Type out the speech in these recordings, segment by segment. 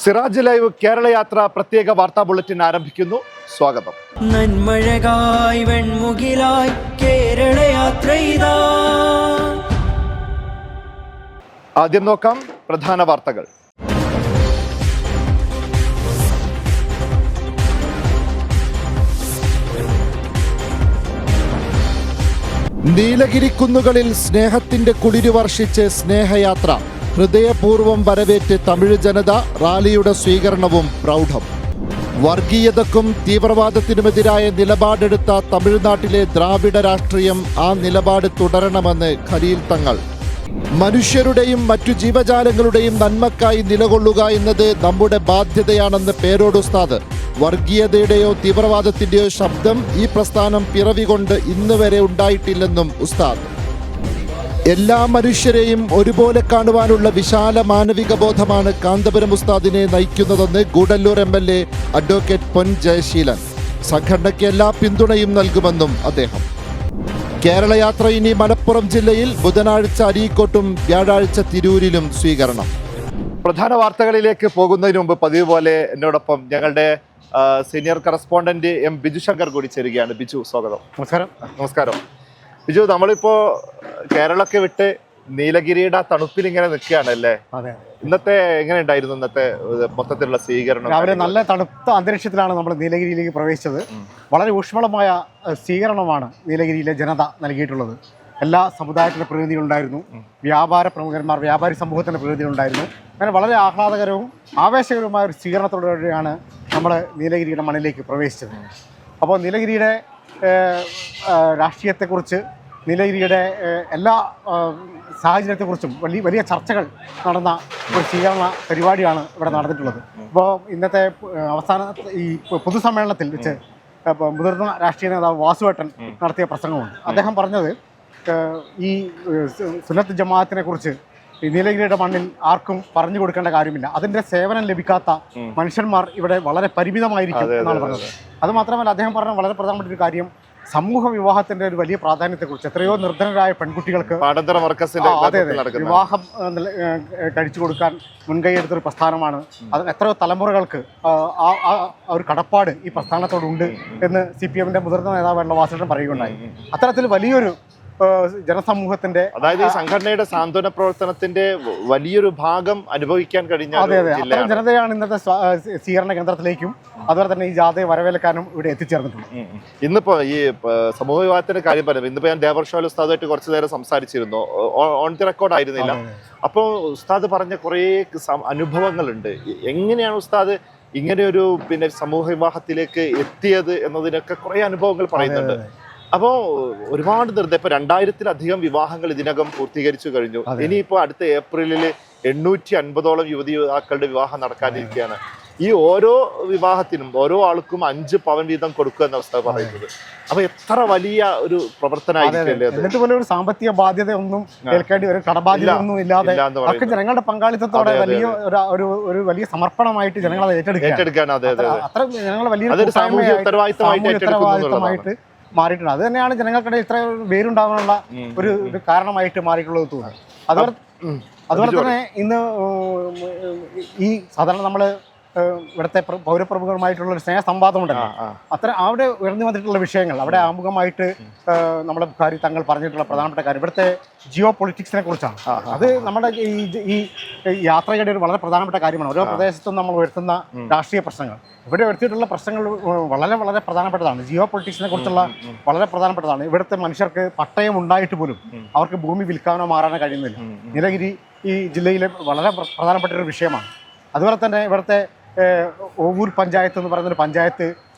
Siraj live Kerala യാത്ര പ്രത്യേക വാർത്താ ബുള്ളറ്റിൻ ആരംഭിക്കുന്നു. സ്വാഗതം. നന്മഴകായി വെൺമുകിലായി കേരള യാത്ര ഇതാ. ആദ്യം നോക്കാം പ്രധാന വാർത്തകൾ. നീലഗിരി കുന്നുകളിൽ സ്നേഹത്തിന്റെ കുളിരു വർഷിച്ച് സ്നേഹയാത്ര. ഹൃദയപൂർവ്വം വരവേറ്റ് തമിഴ് ജനത. റാലിയുടെ സ്വീകരണവും പ്രൗഢം. വർഗീയതക്കും തീവ്രവാദത്തിനുമെതിരായ നിലപാടെടുത്ത തമിഴ്നാട്ടിലെ ദ്രാവിഡ രാഷ്ട്രീയം ആ നിലപാട് തുടരണമെന്ന് ഖലീൽ തങ്ങൾ. മനുഷ്യരുടെയും മറ്റു ജീവജാലങ്ങളുടെയും നന്മക്കായി നിലകൊള്ളുക എന്നത് നമ്മുടെ ബാധ്യതയാണെന്ന് പേരോട് ഉസ്താദ്. വർഗീയതയുടെയോ തീവ്രവാദത്തിന്റെയോ ശബ്ദം ഈ പ്രസ്ഥാനം പിറവികൊണ്ട് ഇന്ന് വരെ ഉണ്ടായിട്ടില്ലെന്നും ഉസ്താദ്. എല്ലാ മനുഷ്യരെയും ഒരുപോലെ കാണുവാനുള്ള വിശാല മാനവിക ബോധമാണ് കാന്തപുരം ഉസ്താദിനെ നയിക്കുന്നതെന്ന് ഗൂഡല്ലൂർ MLA അഡ്വക്കേറ്റ് പൊൻ ജയശീലൻ. സംഘടനയ്ക്ക് എല്ലാ പിന്തുണയും നൽകുമെന്നും അദ്ദേഹം. കേരള യാത്ര ഇനി മലപ്പുറം ജില്ലയിൽ. ബുധനാഴ്ച അരീക്കോട്ടും വ്യാഴാഴ്ച തിരൂരിലും സ്വീകരണം. പ്രധാന വാർത്തകളിലേക്ക് പോകുന്നതിന് മുമ്പ് പതിവ് പോലെ എന്നോടൊപ്പം ഞങ്ങളുടെ സീനിയർ കറസ്പോണ്ടന്റ് ബിജു ശങ്കർ കൂടി ചേരുകയാണ്. ബിജു, സ്വാഗതം. നമസ്കാരം ബിജു. നമ്മളിപ്പോ കേരളമൊക്കെ വിട്ട് നീലഗിരിയുടെ തണുപ്പിൽ ഇങ്ങനെ നിൽക്കുകയാണല്ലേ? ഇന്നത്തെ എങ്ങനെ ഉണ്ടായിരുന്നു? ഇന്നത്തെ മൊത്തത്തിലുള്ള സ്വീകരണം? രാവിലെ നല്ല തണുത്ത അന്തരീക്ഷത്തിലാണ് നമ്മൾ നീലഗിരിയിലേക്ക് പ്രവേശിച്ചത്. വളരെ ഊഷ്മളമായ സ്വീകരണമാണ് നീലഗിരിയിലെ ജനത നൽകിയിട്ടുള്ളത്. എല്ലാ സമുദായത്തിൻ്റെ പ്രതിനിധികളുണ്ടായിരുന്നു, വ്യാപാര പ്രമുഖന്മാർ, വ്യാപാരി സമൂഹത്തിൻ്റെ പ്രതിനിധികളുണ്ടായിരുന്നു. അങ്ങനെ വളരെ ആഹ്ലാദകരവും ആവേശകരവുമായ ഒരു സ്വീകരണത്തോടെയാണ് നമ്മൾ നീലഗിരിയുടെ മണ്ണിലേക്ക് പ്രവേശിച്ചത്. അപ്പോൾ നീലഗിരിയുടെ രാഷ്ട്രീയത്തെക്കുറിച്ച്, നീലഗിരിയുടെ എല്ലാ സാഹചര്യത്തെക്കുറിച്ചും വലിയ ചർച്ചകൾ നടന്ന ഒരു സ്വീകരണ പരിപാടിയാണ് ഇവിടെ നടന്നിട്ടുള്ളത്. ഇപ്പോൾ ഇന്നത്തെ അവസാന ഈ പൊതുസമ്മേളനത്തിൽ വെച്ച് മുതിർന്ന രാഷ്ട്രീയ നേതാവ് വാസുവേട്ടൻ നടത്തിയ പ്രസംഗമുണ്ട്. അദ്ദേഹം പറഞ്ഞത് ഈ സുന്നത്ത് ജമാഅത്തിനെ കുറിച്ച് നീലഗിരിയുടെ മണ്ണിൽ ആർക്കും പറഞ്ഞു കൊടുക്കേണ്ട കാര്യമില്ല, അതിൻ്റെ സേവനം ലഭിക്കാത്ത മനുഷ്യന്മാർ ഇവിടെ വളരെ പരിമിതമായിരിക്കും എന്നാണ് പറഞ്ഞത്. അതുമാത്രമല്ല, അദ്ദേഹം പറഞ്ഞ വളരെ പ്രധാനപ്പെട്ട ഒരു കാര്യം സമൂഹ വിവാഹത്തിന്റെ ഒരു വലിയ പ്രാധാന്യത്തെക്കുറിച്ച്. എത്രയോ നിർധനരായ പെൺകുട്ടികൾക്ക് വിവാഹം കഴിച്ചു കൊടുക്കാൻ മുൻകൈയെടുത്തൊരു പ്രസ്ഥാനമാണ് അത്. എത്രയോ തലമുറകൾക്ക് ആ ഒരു കടപ്പാട് ഈ പ്രസ്ഥാനത്തോടുണ്ട് എന്ന് CPM-ന്റെ മുതിർന്ന നേതാവായിട്ടുള്ള വാസുദേവൻ പറയുകയുണ്ടായി. അത്തരത്തിൽ വലിയൊരു ജനസമൂഹത്തിന്റെ, അതായത് ഈ സംഘടനയുടെ സാന്ത്വന പ്രവർത്തനത്തിന്റെ വലിയൊരു ഭാഗം അനുഭവിക്കാൻ കഴിഞ്ഞ അത്തരം ജനതയാണ് ഇന്നത്തെ സ്വീകരണ കേന്ദ്രത്തിലേക്കും അതുപോലെ തന്നെ ഈ ജാഥയെ വരവേൽക്കാനും ഇവിടെ എത്തിച്ചേർന്നിട്ടുണ്ട്. ഇന്നിപ്പോ ഈ സമൂഹ വിവാഹത്തിന്റെ കാര്യം പറയുമ്പോൾ ഇന്നിപ്പോ ഞാൻ ദേവർഷാൽ ഉസ്താദുമായിട്ട് കുറച്ചു നേരം സംസാരിച്ചിരുന്നു. ഓൺ ദി റെക്കോർഡ് ആയിരുന്നില്ല. അപ്പോൾ ഉസ്താദ് പറഞ്ഞ കുറേ അനുഭവങ്ങളുണ്ട്. എങ്ങനെയാണ് ഉസ്താദ് ഇങ്ങനെയൊരു സമൂഹ വിവാഹത്തിലേക്ക് എത്തിയത് എന്നതിനൊക്കെ കുറേ അനുഭവങ്ങൾ പറയുന്നുണ്ട്. അപ്പോൾ ഒരുപാട് ഇപ്പൊ 2000-ലധികം വിവാഹങ്ങൾ ഇതിനകം പൂർത്തീകരിച്ചു കഴിഞ്ഞു. ഇനിയിപ്പോ അടുത്ത ഏപ്രിലിൽ 850ഓളം യുവതിയുവാക്കളുടെ വിവാഹം നടക്കാനിരിക്കുകയാണ്. ഈ ഓരോ വിവാഹത്തിനും ഓരോ ആൾക്കും 5 പവൻ വീതം കൊടുക്കുക എന്ന അവസ്ഥ പറയുന്നത്. അപ്പൊ എത്ര വലിയ ഒരു പ്രവർത്തനമായിരിക്കും. എന്നിട്ട് പോലെ ഒരു സാമ്പത്തിക ബാധ്യത ഒന്നും ഏൽക്കേണ്ടി, ഒരു കടബാധ്യത ഒന്നും ഇല്ലാതെ ജനങ്ങളുടെ പങ്കാളിത്തത്തോടെ ഒരു വലിയ സമർപ്പണമായിട്ട് ജനങ്ങളെ ഏറ്റെടുക്കുകയാണ്. അത്ര ജനങ്ങളെ വലിയ ഉത്തരവാദിത്തമായിട്ട് മാറിയിട്ടുണ്ട്. അത് തന്നെയാണ് ജനങ്ങൾക്കിടയിൽ ഇത്ര പേരുണ്ടാകാനുള്ള ഒരു കാരണമായിട്ട് മാറിയിട്ടുള്ളത് തോന്നുന്നു. അതുപോലെ തന്നെ ഇന്ന് ഈ സാധാരണ നമ്മൾ ഇവിടുത്തെ പൗരപ്രമുഖരുമായിട്ടുള്ള ഒരു സ്നേഹ സംവാദമുണ്ടല്ലോ, അവിടെ ഉയർന്നു വന്നിട്ടുള്ള വിഷയങ്ങൾ, അവിടെ ആമുഖമായിട്ട് നമ്മുടെ ബുഖാരി തങ്ങൾ പറഞ്ഞിട്ടുള്ള പ്രധാനപ്പെട്ട കാര്യം ഇവിടുത്തെ ജിയോ പൊളിറ്റിക്സിനെ കുറിച്ചാണ്. അത് നമ്മുടെ ഈ യാത്രയുടെ ഒരു വളരെ പ്രധാനപ്പെട്ട കാര്യമാണ്. ഓരോ പ്രദേശത്തും നമ്മൾ ഉയർത്തുന്ന രാഷ്ട്രീയ പ്രശ്നങ്ങൾ, ഇവിടെ ഉയർത്തിയിട്ടുള്ള പ്രശ്നങ്ങൾ വളരെ വളരെ പ്രധാനപ്പെട്ടതാണ്. ജിയോ പൊളിറ്റിക്സിനെ കുറിച്ചുള്ള വളരെ പ്രധാനപ്പെട്ടതാണ്. ഇവിടുത്തെ മനുഷ്യർക്ക് പട്ടയം ഉണ്ടായിട്ട് പോലും അവർക്ക് ഭൂമി വിൽക്കാനോ മാറാനോ കഴിയുന്നില്ല. നീലഗിരി ഈ ജില്ലയിലെ വളരെ പ്രധാനപ്പെട്ട ഒരു വിഷയമാണ്. അതുപോലെ തന്നെ ഇവിടുത്തെ ഓവൂർ പഞ്ചായത്ത് എന്ന് പറയുന്നൊരു പഞ്ചായത്ത്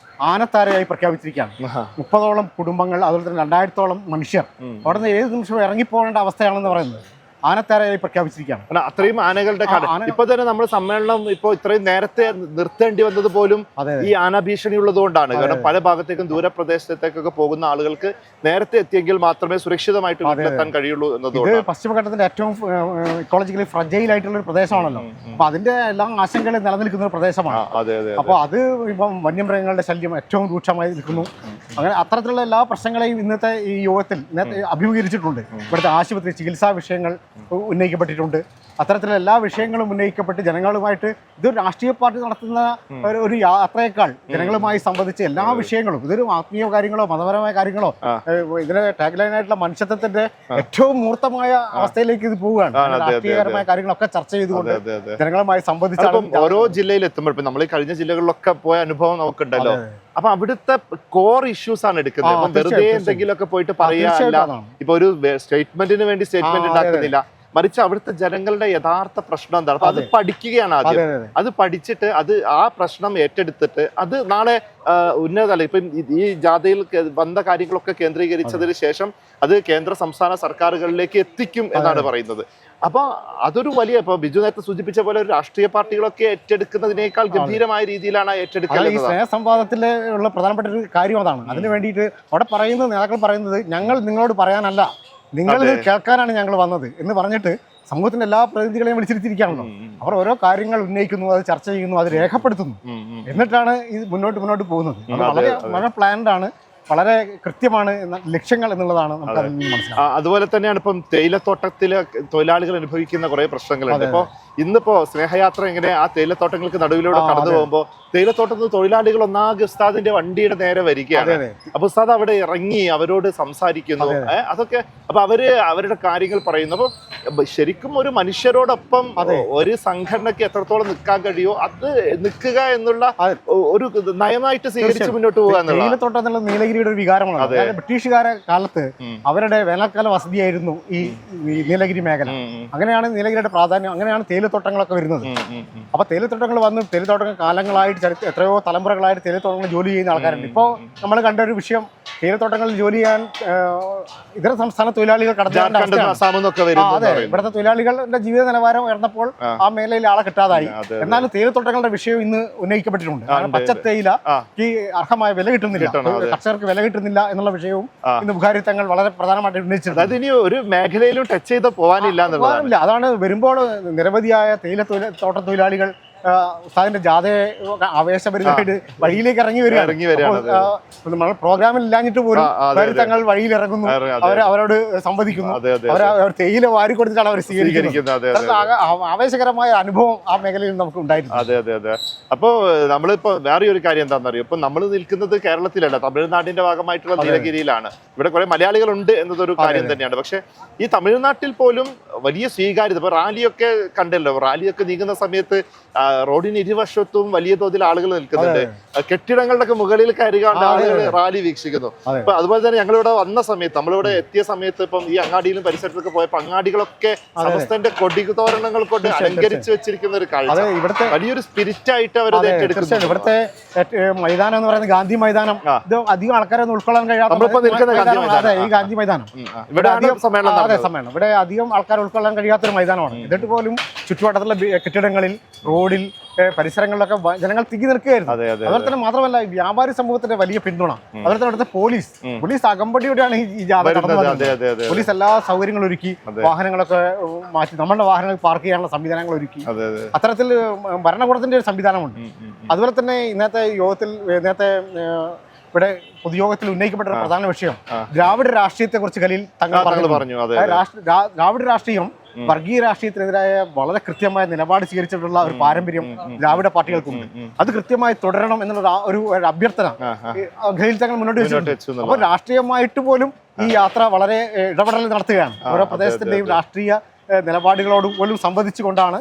ആനത്താരയായി പ്രഖ്യാപിച്ചിരിക്കുകയാണ്. 30ഓളം കുടുംബങ്ങൾ, അതുപോലെ തന്നെ 2000ഓളം മനുഷ്യർ അവിടെ നിന്ന് ഏത് നിമിഷവും ഇറങ്ങിപ്പോകേണ്ട അവസ്ഥയാണെന്ന് പറയുന്നത്. ആനത്താരയായി പ്രഖ്യാപിച്ചിരിക്കുകയാണ്. അത്രയും ആനകളുടെ ഇപ്പൊ തന്നെ നമ്മൾ സമ്മേളനം ഇത്രയും നേരത്തെ നിർത്തേണ്ടി വന്നത് പോലും ഈ ആന ഭീഷണി ഉള്ളതുകൊണ്ടാണ്. കാരണം പല ഭാഗത്തേക്കും ദൂരപ്രദേശത്തേക്കൊക്കെ പോകുന്ന ആളുകൾക്ക് നേരത്തെ എത്തിയെങ്കിൽ മാത്രമേ സുരക്ഷിതമായിട്ട് വീട്ടിലെത്താൻ കഴിയുള്ളൂ എന്നതുകൊണ്ട്. ഇത് പശ്ചിമഘട്ടത്തിന്റെ ഏറ്റവും ഇക്കോളജിക്കലി ഫ്രജൈൽ ആയിട്ടുള്ള ഒരു പ്രദേശമാണല്ലോ. അപ്പൊ അതിന്റെ എല്ലാ ആശങ്കകളും നിലനിൽക്കുന്ന ഒരു പ്രദേശമാണ്. അപ്പൊ അത് ഇപ്പം വന്യമൃഗങ്ങളുടെ ശല്യം ഏറ്റവും രൂക്ഷമായി നിൽക്കുന്നു. അങ്ങനെ അത്തരത്തിലുള്ള എല്ലാ പ്രശ്നങ്ങളെയും ഇന്നത്തെ ഈ യോഗത്തിൽ അഭിമുഖീകരിച്ചിട്ടുണ്ട്. ഇവിടുത്തെ ആശുപത്രി ചികിത്സാ വിഷയങ്ങൾ ഉന്നയിക്കപ്പെട്ടിട്ടുണ്ട്. അത്തരത്തിലുള്ള എല്ലാ വിഷയങ്ങളും ഉന്നയിക്കപ്പെട്ട് ജനങ്ങളുമായിട്ട് ഇതൊരു രാഷ്ട്രീയ പാർട്ടി നടത്തുന്ന ഒരു യാത്രയേക്കാൾ ജനങ്ങളുമായി സംബന്ധിച്ച് എല്ലാ വിഷയങ്ങളും ഇതൊരു ആത്മീയ കാര്യങ്ങളോ മതപരമായ കാര്യങ്ങളോ ഇതിലെ ടാഗ് ലൈനായിട്ടുള്ള മനുഷ്യത്വത്തിന്റെ ഏറ്റവും മൂർത്തമായ അവസ്ഥയിലേക്ക് ഇത് പോവുകയാണ്. രാഷ്ട്രീയപരമായ കാര്യങ്ങളൊക്കെ ചർച്ച ചെയ്തുകൊണ്ട് ജനങ്ങളുമായി സംബന്ധിച്ചാലും ഓരോ ജില്ലയിൽ എത്തുമ്പോൾ ഇപ്പൊ നമ്മൾ കഴിഞ്ഞ ജില്ലകളിലൊക്കെ പോയ അനുഭവം നമുക്കുണ്ടല്ലോ. അപ്പൊ അവിടുത്തെ കോർ ഇഷ്യൂസ് ആണ് എടുക്കുന്നത്. വെറുതെ എന്തെങ്കിലുമൊക്കെ പോയിട്ട് പറയാ, ഇപ്പൊ ഒരു സ്റ്റേറ്റ്മെന്റിന് വേണ്ടി സ്റ്റേറ്റ്മെന്റ് ഉണ്ടാക്കുന്നില്ല, മറിച്ച് അവിടുത്തെ ജനങ്ങളുടെ യഥാർത്ഥ പ്രശ്നം എന്താണ്, അപ്പൊ അത് പഠിക്കുകയാണ് ആദ്യം. അത് പഠിച്ചിട്ട് ആ പ്രശ്നം ഏറ്റെടുത്തിട്ട് അത് നാളെ ഉന്നതതല ഇപ്പം ഈ ജാഥയിൽ വന്ന കാര്യങ്ങളൊക്കെ കേന്ദ്രീകരിച്ചതിന് ശേഷം അത് കേന്ദ്ര സംസ്ഥാന സർക്കാരുകളിലേക്ക് എത്തിക്കും എന്നാണ് പറയുന്നത്. അപ്പൊ അതൊരു വലിയ, ഇപ്പൊ ബിജു നേരത്തെ സൂചിപ്പിച്ച പോലെ ഒരു രാഷ്ട്രീയ പാർട്ടികളൊക്കെ ഏറ്റെടുക്കുന്നതിനേക്കാൾ ഗംഭീരമായ രീതിയിലാണ് ഏറ്റെടുക്കുന്നത്. ഈ സ്നേഹസംവാദത്തിൽ ഉള്ള പ്രധാനപ്പെട്ട ഒരു കാര്യം അതാണ്. അതിന് വേണ്ടിയിട്ട് അവിടെ പറയുന്നത്, നേതാക്കൾ പറയുന്നത്, ഞങ്ങൾ നിങ്ങളോട് പറയാനല്ല, നിങ്ങൾ കേൾക്കാനാണ് ഞങ്ങൾ വന്നത് എന്ന് പറഞ്ഞിട്ട് സമൂഹത്തിന്റെ എല്ലാ പ്രതിനിധികളെയും വിളിച്ചിരുത്തിയിരിക്കുകയാണല്ലോ. അവർ ഓരോ കാര്യങ്ങൾ ഉന്നയിക്കുന്നു, അത് ചർച്ച ചെയ്യുന്നു, അത് രേഖപ്പെടുത്തുന്നു. എന്നിട്ടാണ് ഇത് മുന്നോട്ട് പോകുന്നത്. വളരെ പ്ലാൻഡ് ആണ്, വളരെ കൃത്യമാണ് ലക്ഷ്യങ്ങൾ എന്നുള്ളതാണ് നമുക്ക് അതിൽ നിന്ന് മനസ്സിലാക്കുന്നത്. അതുപോലെ തന്നെയാണ് ഇപ്പം തേയിലത്തോട്ടത്തിലെ തൊഴിലാളികൾ അനുഭവിക്കുന്ന കുറെ പ്രശ്നങ്ങളുണ്ട്. ഇപ്പൊ ഇന്നിപ്പോ സ്നേഹയാത്ര ഇങ്ങനെ ആ തേയിലത്തോട്ടങ്ങൾക്ക് നടുവിലൂടെ കടന്നു പോകുമ്പോൾ തേയിലത്തോട്ടത്തിൽ തൊഴിലാളികൾ ഒന്നാകെ ഉസ്താദിന്റെ വണ്ടിയുടെ നേരെ വരികയാണ്. അപ്പൊ ഉസ്താദ് അവിടെ ഇറങ്ങി അവരോട് സംസാരിക്കുന്നു, അതൊക്കെ. അപ്പൊ അവരുടെ കാര്യങ്ങൾ പറയുന്നു. അപ്പൊ ശരിക്കും ഒരു മനുഷ്യരോടൊപ്പം ഒരു സംഘടനയ്ക്ക് എത്രത്തോളം നിൽക്കാൻ കഴിയോ അത് നിൽക്കുക എന്നുള്ള ഒരു നയമായിട്ട് സ്വീകരിച്ച് മുന്നോട്ട് പോകുക. തേയിലത്തോട്ടം എന്നുള്ള നീലഗിരിയുടെ ഒരു വികാരമാണ്. ബ്രിട്ടീഷുകാരെ കാലത്ത് അവരുടെ വേനൽക്കാല വസതിയായിരുന്നു ഈ നീലഗിരി മേഖല. അങ്ങനെയാണ് നീലഗിരിയുടെ പ്രാധാന്യം, അങ്ങനെയാണ് തേയിലത്തോട്ടങ്ങളൊക്കെ വരുന്നത്. അപ്പൊ തേയിലത്തോട്ടങ്ങൾ വന്ന് തേയിലത്തോട്ടങ്ങൾ കാലങ്ങളായിട്ട് എത്രയോ തലമുറകളായിട്ട് തേയിലത്തോട്ടങ്ങൾ ജോലി ചെയ്യുന്ന ആൾക്കാരുണ്ട്. ഇപ്പോൾ നമ്മൾ കണ്ട ഒരു വിഷയം, തേയിലത്തോട്ടങ്ങളിൽ ജോലി ചെയ്യാൻ ഇതര സംസ്ഥാന തൊഴിലാളികൾ ഇവിടുത്തെ തൊഴിലാളികളുടെ ജീവിത നിലവാരം ഉയർന്നപ്പോൾ ആ മേഖലയിൽ ആളെ കിട്ടാതായി. എന്നാലും തേയിലത്തോട്ടങ്ങളുടെ വിഷയം ഇന്ന് ഉന്നയിക്കപ്പെട്ടിട്ടുണ്ട്. പച്ച തേയില ഈ അർഹമായ വില കിട്ടുന്നില്ല, കർഷകർക്ക് വില കിട്ടുന്നില്ല എന്നുള്ള വിഷയവും ഇന്ന് ബുഖാരി തങ്ങൾ വളരെ പ്രധാനമായിട്ട് ഉന്നയിച്ചിട്ടുണ്ട്. അതിന് ഒരു മേഖലയിലും ടച്ച് ചെയ്ത് പോകാനില്ല. അതാണ് വരുമ്പോൾ നിരവധിയായ തേയിലത്തോട്ട തൊഴിലാളികൾ ഉസ്താദിന്റെ ജാഥയെ ആവേശപരിതമായിട്ട് വഴിയിലേക്ക് ഇറങ്ങി വരികയാണ്. നമ്മൾ പ്രോഗ്രാമിൽ ഇല്ലാഞ്ഞിട്ട് പോലും തങ്ങൾ വഴിയിൽ ഇറങ്ങുന്നു, അവരോട് സംവദിക്കുന്നു, അവർ തേയില വാരി കൊടുത്തിട്ടാണ് അവർ സ്വീകരിക്കുന്നത്. ആവേശകരമായ അനുഭവം ആ മേഖലയിൽ നമുക്ക് ഉണ്ടായിരുന്നു. അതെ അതെ അതെ. അപ്പോൾ നമ്മളിപ്പോ വേറെ ഒരു കാര്യം എന്താണെന്നറിയോ, ഇപ്പൊ നമ്മൾ നിൽക്കുന്നത് കേരളത്തിലല്ല, തമിഴ്നാടിന്റെ ഭാഗമായിട്ടുള്ള നീലഗിരിയിലാണ്. ഇവിടെ കുറെ മലയാളികളുണ്ട് എന്നതൊരു കാര്യം തന്നെയാണ്. പക്ഷെ ഈ തമിഴ്നാട്ടിൽ പോലും വലിയ സ്വീകാര്യത. ഇപ്പൊ റാലിയൊക്കെ കണ്ടല്ലോ, റാലിയൊക്കെ നീങ്ങുന്ന സമയത്ത് റോഡിന് ഇരുവശത്തും വലിയ തോതിൽ ആളുകൾ നിൽക്കുന്നുണ്ട്. കെട്ടിടങ്ങളുടെ മുകളിൽ കയറിയാണ്ട് ആളുകൾ റാലി വീക്ഷിക്കുന്നു. അപ്പൊ അതുപോലെ തന്നെ ഞങ്ങളിവിടെ വന്ന സമയത്ത്, നമ്മളിവിടെ എത്തിയ സമയത്ത് ഇപ്പം ഈ അങ്ങാടിയിലും പരിസരത്തൊക്കെ പോയപ്പോൾ അങ്ങാടികളൊക്കെ സമസ്തന്റെ കൊടിതോരണങ്ങൾ കൊണ്ട് അലങ്കരിച്ച് വെച്ചിരിക്കുന്ന ഒരു കാഴ്ച. ഇവിടുത്തെ വലിയൊരു സ്പിരിറ്റ് ആയിട്ട് അവർ ഏറ്റെടുക്കുന്നു. ഇവിടുത്തെ മൈതാനം എന്ന് പറയുന്നത് ഗാന്ധി മൈതാനം. ഇത് അധികം ആൾക്കാരൊന്നും ഉൾക്കൊള്ളാൻ കഴിയാത്ത ഈ ഗാന്ധി മൈതാനം സമ്മേളനം ഇവിടെ അധികം ആൾക്കാർ ഉൾക്കൊള്ളാൻ കഴിയാത്തൊരു മൈതാനമാണ്. എന്നിട്ട് പോലും ചുറ്റുവട്ടത്തുള്ള കെട്ടിടങ്ങളിൽ, റോഡിൽ, പരിസരങ്ങളിലൊക്കെ ജനങ്ങൾ തിങ്ങി നിൽക്കുകയായിരുന്നു. അതുപോലെ തന്നെ മാത്രമല്ല വ്യാപാരി സമൂഹത്തിന്റെ വലിയ പിന്തുണ, അതുപോലെ തന്നെ അവിടുത്തെ പോലീസ് അകമ്പടിയോടെയാണ് ഈ ജാഥ നടന്നത്. പോലീസ് എല്ലാ സൗകര്യങ്ങളും ഒരുക്കി, വാഹനങ്ങളൊക്കെ മാറ്റി നമ്മളുടെ വാഹനങ്ങൾ പാർക്ക് ചെയ്യാനുള്ള സംവിധാനങ്ങൾ ഒരുക്കി. അത്തരത്തിൽ ഭരണകൂടത്തിന്റെ ഒരു സംവിധാനമുണ്ട്. അതുപോലെ തന്നെ ഇന്നത്തെ ഇവിടെ പൊതുയോഗത്തിൽ ഉന്നയിക്കപ്പെട്ട ഒരു പ്രധാന വിഷയം ദ്രാവിഡ രാഷ്ട്രീയത്തെ കുറിച്ച് ഖലീൽ തങ്ങൾ പറഞ്ഞു. ദ്രാവിഡ രാഷ്ട്രീയം വർഗീയ രാഷ്ട്രീയത്തിനെതിരായ വളരെ കൃത്യമായ നിലപാട് സ്വീകരിച്ചിട്ടുള്ള ഒരു പാരമ്പര്യം ദ്രാവിഡ പാർട്ടികൾക്കുണ്ട്. അത് കൃത്യമായി തുടരണം എന്നുള്ള ഒരു അഭ്യർത്ഥന ഖലീൽ തങ്ങൾ മുന്നോട്ട് വെച്ചിട്ടുണ്ട്. അപ്പോൾ രാഷ്ട്രീയമായിട്ട് പോലും ഈ യാത്ര വളരെ ഇടപെടൽ നടത്തുകയാണ്. ഓരോ പ്രദേശത്തിന്റെയും രാഷ്ട്രീയ നിലപാടുകളോട് പോലും സംവദിച്ചുകൊണ്ടാണ്